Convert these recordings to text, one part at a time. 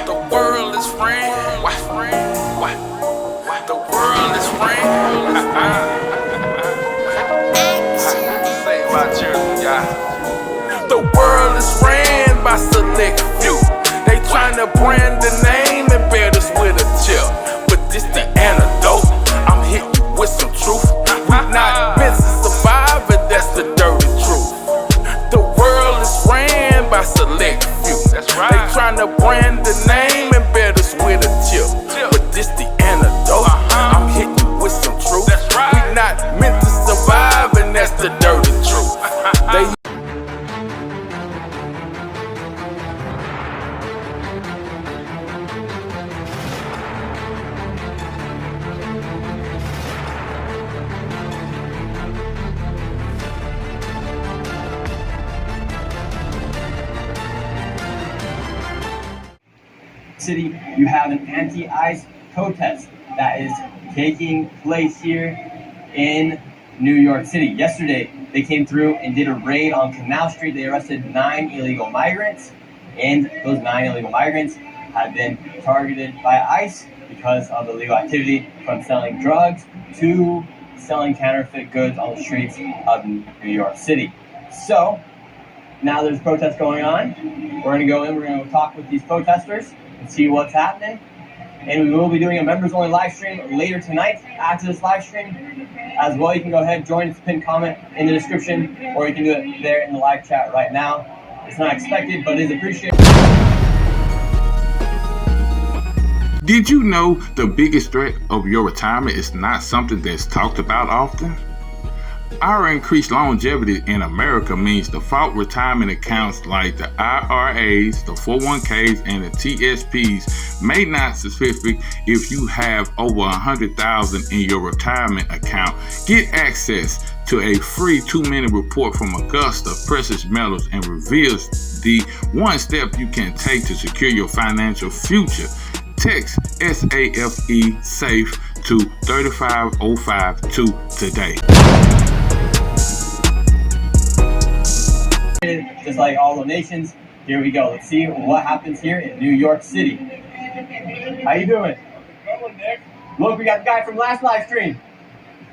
The world is free. What? The world is free. Say about you, yeah. The world is ran by select few. They tryna brand the name and bear us with a chip. But this the antidote. I'm hitting you with some truth. We not meant to survive, but that's the dirty truth. The world is ran by select few. That's right. They tryna brand the name and bear us with a chip. But this the antidote. I'm hitting you with some truth. That's right. We not meant to survive, and that's the dirty truth. They City, you have an anti-ICE protest that is taking place here in New York City. Yesterday, they came through and did a raid on Canal Street. They arrested 9 illegal migrants, and those 9 illegal migrants have been targeted by ICE because of illegal activity, from selling drugs to selling counterfeit goods on the streets of New York City. So now there's protests going on. We're going to go in, we're going to talk with these protesters and see what's happening. And we will be doing a members only live stream later tonight after this live stream as well. You can go ahead, join the pinned comment in the description, or you can do it there in the live chat right now. It's not expected, but it is appreciated. Did you know the biggest threat of your retirement is not something that's talked about often? Our increased longevity in America means default retirement accounts like the IRAs, the 401ks, and the TSPs may not specific. If you have over $100,000 in your retirement account, get access to a free 2-minute report from Augusta Precious Metals and reveals the one step you can take to secure your financial future. Text SAFE SAFE to 35052 today. Just like all donations, here we go. Let's see what happens here in New York City. How you doing? Look, we got the guy from last live stream.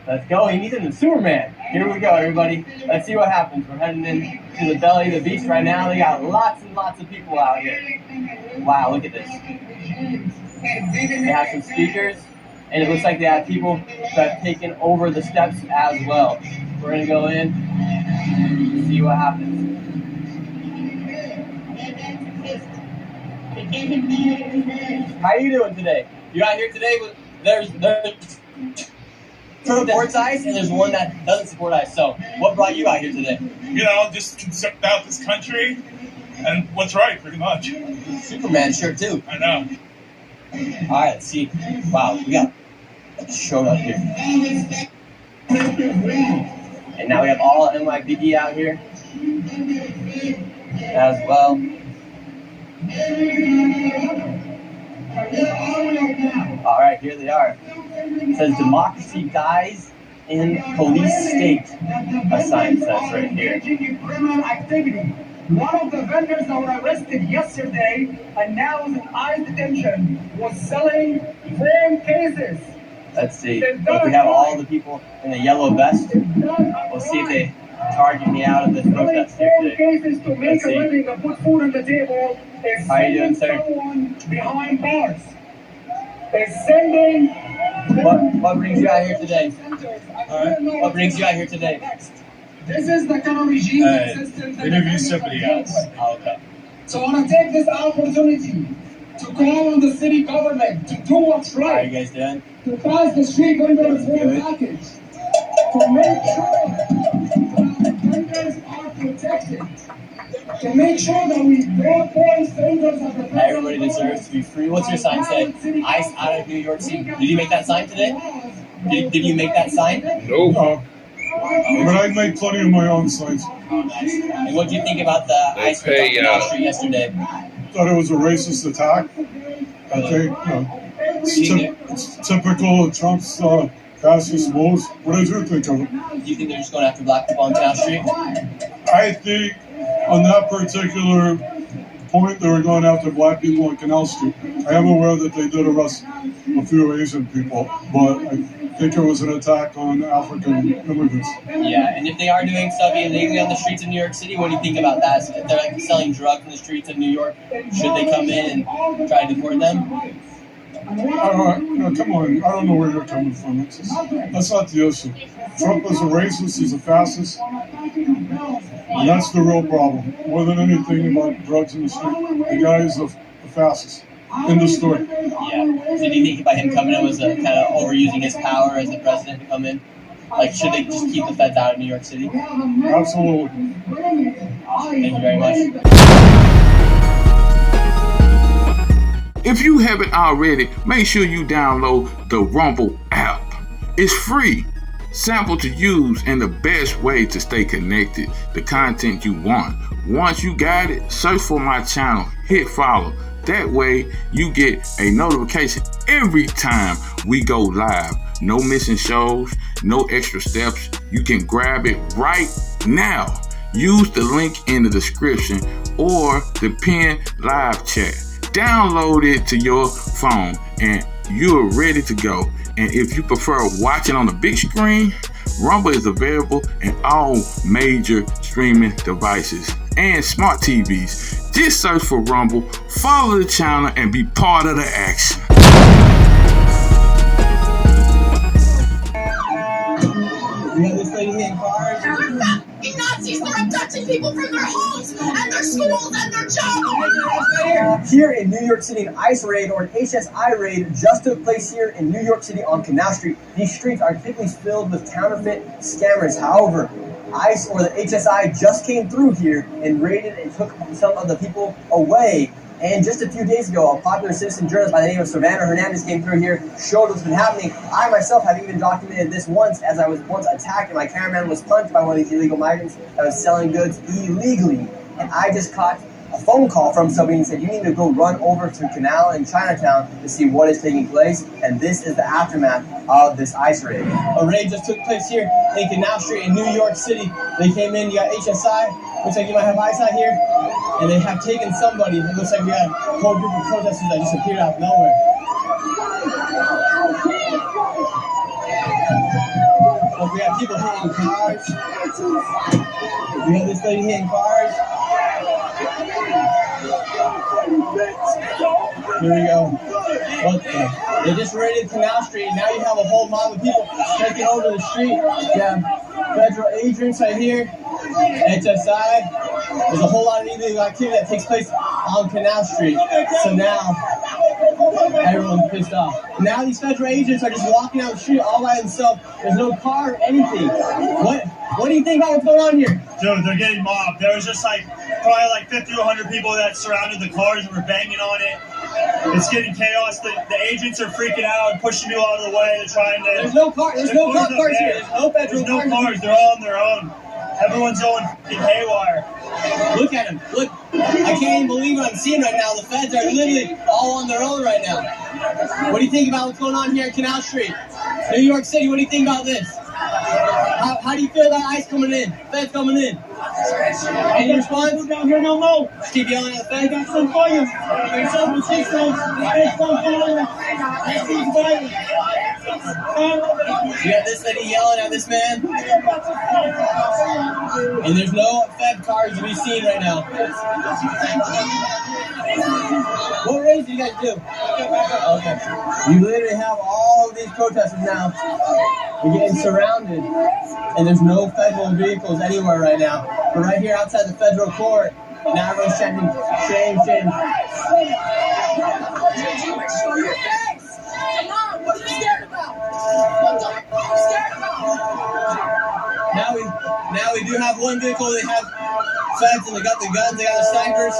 Let's go. He's in the Superman. Here we go, everybody. Let's see what happens. We're heading in to the belly of the beast right now. They got lots and lots of people out here. Wow, look at this. They have some speakers, and it looks like they have people that have taken over the steps as well. We're going to go in and see what happens. How are you doing today? You out here today? There's supports ICE and there's one that doesn't support ICE. So, what brought you out here today? You know, just concerned about this country and what's right, pretty much. Superman shirt too. I know. All right, let's see. Wow, we got showed up here, and now we have all NYPD out here as well. All right, here they are. It says democracy dies in police state. A sign says right here. Criminal activity. One of the vendors that were arrested yesterday and now is in ICE detention was selling phone cases. Let's see. Look, we have all the people in the yellow vest. We'll see if they target me out of this protest here today. Cases to make a living and put food on the table. How are you doing, sir? Behind bars. Is sending. What brings you out here today? What brings you out here today? This is the kind of regime that exists. Interview somebody else. Oh, okay. So I want to take this opportunity to call on the city government to do what's How are right. you guys doing? To pass the street vendors reform package. To make sure that vendors are protected. To make sure that we don't force vendors of the Everybody deserves to be free. What's your sign say? ICE out of New York City. Did you make that sign today? Did you make that sign? No. But I make plenty of my own signs. Oh, nice. And what do you think about the ICE on Canal Street yesterday? Thought it was a racist attack. I think, it's typical of Trump's fascist moves. What did you think of it? Do you think they're just going after black people on Canal Street? I think on that particular point they were going after black people on Canal Street. I am aware that they did arrest a few Asian people, but I think it was an attack on African immigrants. Yeah, and if they are doing stuff illegally on the streets of New York City, what do you think about that? If they're like selling drugs in the streets of New York, should they come in and try to deport them? No, come on, I don't know where you're coming from. That's not the issue. Trump is a racist, he's a fascist, and that's the real problem. More than anything about drugs in the street, the guy is a fascist. End of story. Yeah. So do you think by him coming in was kind of overusing his power as the president to come in? Like, should they just keep the feds out of New York City? Absolutely. Thank you very much. If you haven't already, make sure you download the Rumble app. It's free, simple to use, and the best way to stay connected to content you want. Once you got it, search for my channel, hit follow. That way you get a notification every time we go live. No missing shows, no extra steps. You can grab it right now. Use the link in the description or the pinned live chat. Download it to your phone and you're ready to go. And if you prefer watching on the big screen, Rumble is available in all major streaming devices and smart TVs. Just search for Rumble, follow the channel, and be part of the action. We have this lady hitting cars. Nazis, they're abducting people from their homes and their schools and their jobs. Here in New York City, an ICE raid or an HSI raid just took place here in New York City on Canal Street. These streets are typically filled with counterfeit scammers. However, ICE or the HSI just came through here and raided and took some of the people away. And just a few days ago, a popular citizen journalist by the name of Savannah Hernandez came through here, showed what's been happening. I myself have even documented this once, as I was once attacked and my cameraman was punched by one of these illegal migrants that was selling goods illegally. And I just caught a phone call from somebody and said, you need to go run over to Canal in Chinatown to see what is taking place. And this is the aftermath of this ICE raid. A raid just took place here in Canal Street in New York City. They came in, you got HSI, looks like you might have ICE out here, and they have taken somebody. It looks like we had a whole group of protesters that just appeared out of nowhere. Look, we have people hitting cars. We have this lady hitting cars. Here we go. What the? They just raided Canal Street. Now you have a whole mob of people taking over the street. You have federal agents right here. HSI. There's a whole lot of illegal activity that takes place on Canal Street. So now everyone's pissed off. Now these federal agents are just walking down the street all by themselves. There's no car or anything. What do you think about what's going on here? Dude, they're getting mobbed. There was just probably 50 to 100 people that surrounded the cars and were banging on it. It's getting chaos. The agents are freaking out and pushing people out of the way. They're trying to. There's no cars here. There's no federal There's no cars. They're all on their own. Everyone's going haywire. Look at them. Look. I can't even believe what I'm seeing right now. The feds are literally all on their own right now. What do you think about what's going on here at Canal Street? New York City, what do you think about this? How do you feel about ICE coming in? Feds coming in? Any response? Down here no more. Just keep yelling at the feds. Got some for you. There's some for you. You have this lady yelling at this man. And there's no Fed cars to be seen right now. What race do you guys do? Okay. You literally have all of these protesters now. We're getting surrounded. And there's no federal vehicles anywhere right now. We're right here outside the federal court. Now everyone's chanting, shame, shame. What are you scared about? What are you scared about? Now we do have one vehicle. They have feds and they got the guns, they got the snipers,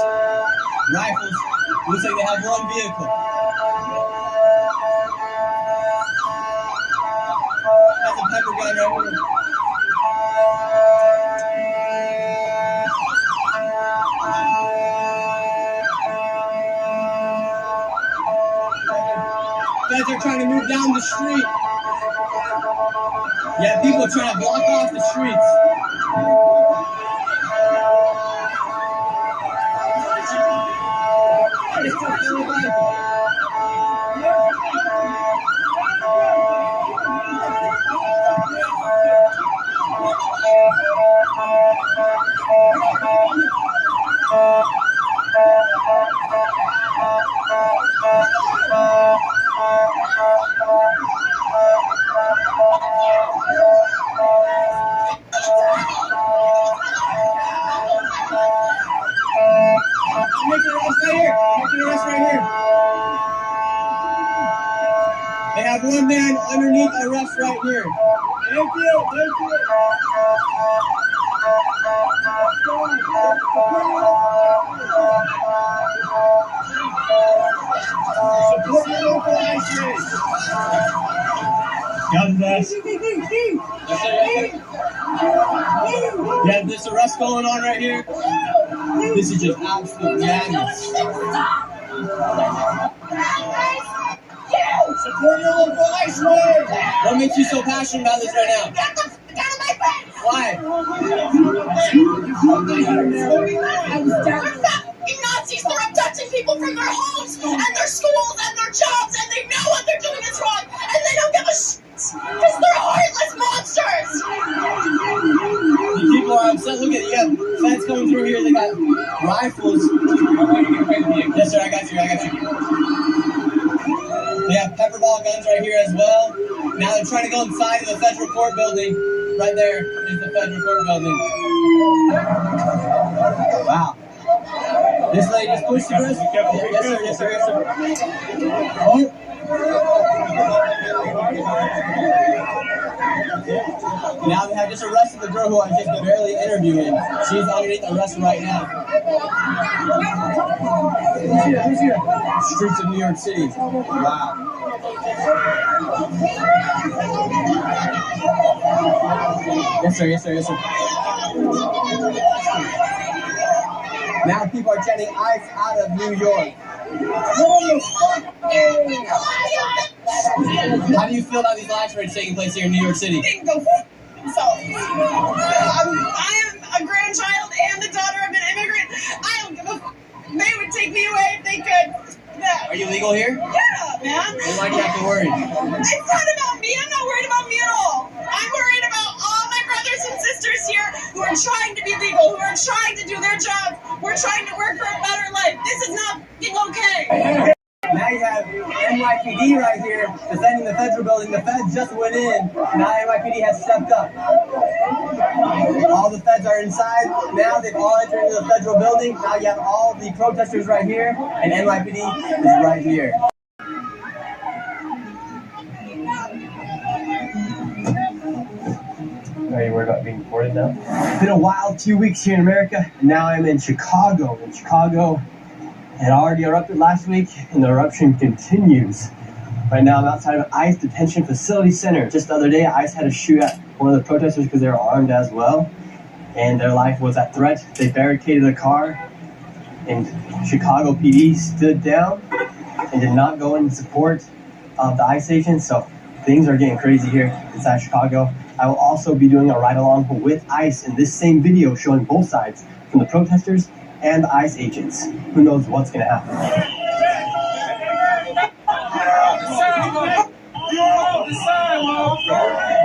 rifles. Looks like they have one vehicle. That's a pepper gun right here. Feds are trying to move down the street. Yeah, people are trying to block off the streets. They have one man underneath arrest right here. Thank you. Support your local ICE race. God bless. Yeah, this arrest going on right here. This is just absolute madness. Support your local ICE race. What makes you so passionate about this right now? Get the f*** out of my face! Why? They're fucking Nazis! They're abducting people from their homes and their schools and their jobs, and they know what they're doing is wrong, and they don't give a shit because they're heartless monsters! The people are upset. Look at it. You got feds coming through here. They got rifles. Yes, sir. I got you. They have pepper ball guns right here as well. Now they're trying to go inside of the federal court building. Right there is the federal court building. Wow. This lady just pushed the wrist. Yes, sir. Oh. Now they have just arrested the girl who I just barely interviewing. She's underneath arrest right now. Who's here? Streets of New York City. Wow. Yes, sir. Now people are chanting ICE out of New York. How do you feel about these live raids taking place here in New York City? I am a grandchild and the daughter of an immigrant. I don't give a f***. They would take me away if they could. Are you legal here? Yeah, man. Then why do you have to worry? It's not about me. I'm not worried about me at all. I'm worried about all my brothers and sisters here who are trying to be legal, who are trying to do their job. We're trying to work for a better life. This is not okay. Now you have NYPD right here defending the federal building. The feds just went in. Now NYPD has stepped up. All the feds are inside. Now they've all entered into the federal building. Now you have all the protesters right here, and NYPD is right here. Are you worried about being deported now? It's been a wild 2 weeks here in America, and now I'm in Chicago. It already erupted last week, and the eruption continues. Right now, I'm outside of ICE Detention Facility Center. Just the other day, ICE had to shoot at one of the protesters because they were armed as well, and their life was at threat. They barricaded a car, and Chicago PD stood down and did not go in support of the ICE agents, so things are getting crazy here inside Chicago. I will also be doing a ride-along with ICE in this same video showing both sides, from the protesters and the ICE agents. Who knows what's going to happen?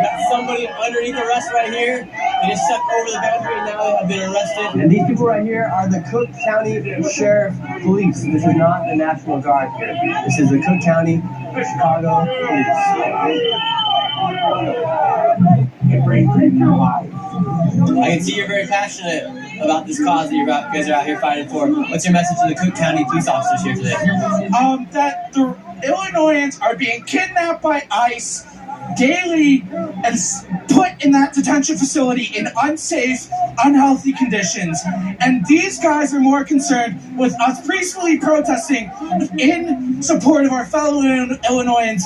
Got somebody underneath arrest right here. They just stepped over the boundary and now they have been arrested. And these people right here are the Cook County Sheriff Police. This is not the National Guard here. This is the Cook County, Chicago Police. I can see you're very passionate about this cause that you guys are out here fighting for. What's your message to the Cook County police officers here today? That the Illinoisans are being kidnapped by ICE daily and put in that detention facility in unsafe, unhealthy conditions. And these guys are more concerned with us peacefully protesting in support of our fellow Illinoisans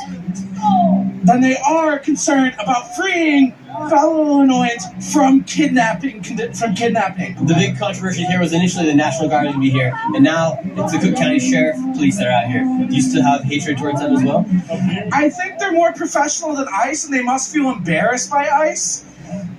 than they are concerned about freeing fellow Illinoisans from kidnapping. The big controversy here was initially the National Guard to be here, and now it's the Cook County Sheriff Police that are out here. Do you still have hatred towards them as well? I think they're more professional than ICE, and they must feel embarrassed by ICE.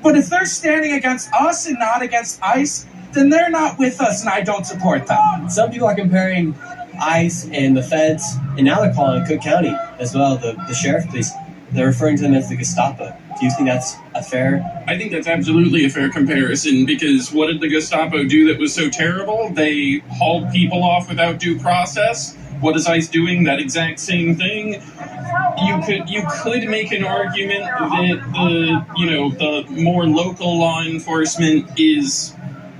But if they're standing against us and not against ICE, then they're not with us and I don't support them. Some people are comparing ICE and the feds, and now they're calling Cook County as well, the sheriff police. They're referring to them as the Gestapo. Do you think that's a fair? I think that's absolutely a fair comparison, because what did the Gestapo do that was so terrible? They hauled people off without due process. What is ICE doing? That exact same thing. You could make an argument that the more local law enforcement is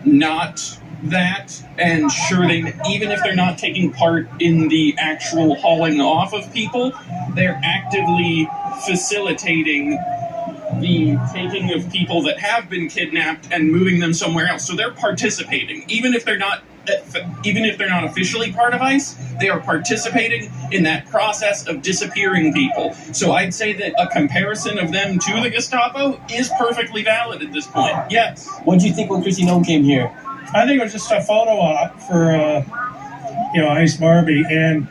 not that, and sure, they, even if they're not taking part in the actual hauling off of people, they're actively facilitating the taking of people that have been kidnapped and moving them somewhere else. So they're participating, even if they're not officially part of ICE, they are participating in that process of disappearing people. So I'd say that a comparison of them to the Gestapo is perfectly valid at this point. Yes. What do you think when Chrissy Nome came here? I think it was just a photo op for, Ice Barbie, and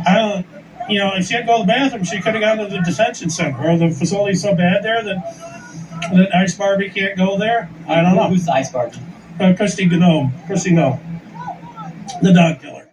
I don't, if she had to go to the bathroom, she could have gone to the detention center, or the facility's so bad there that Ice Barbie can't go there. I don't know. Who's the Ice Barbie? Chrissy Nome, the dog killer.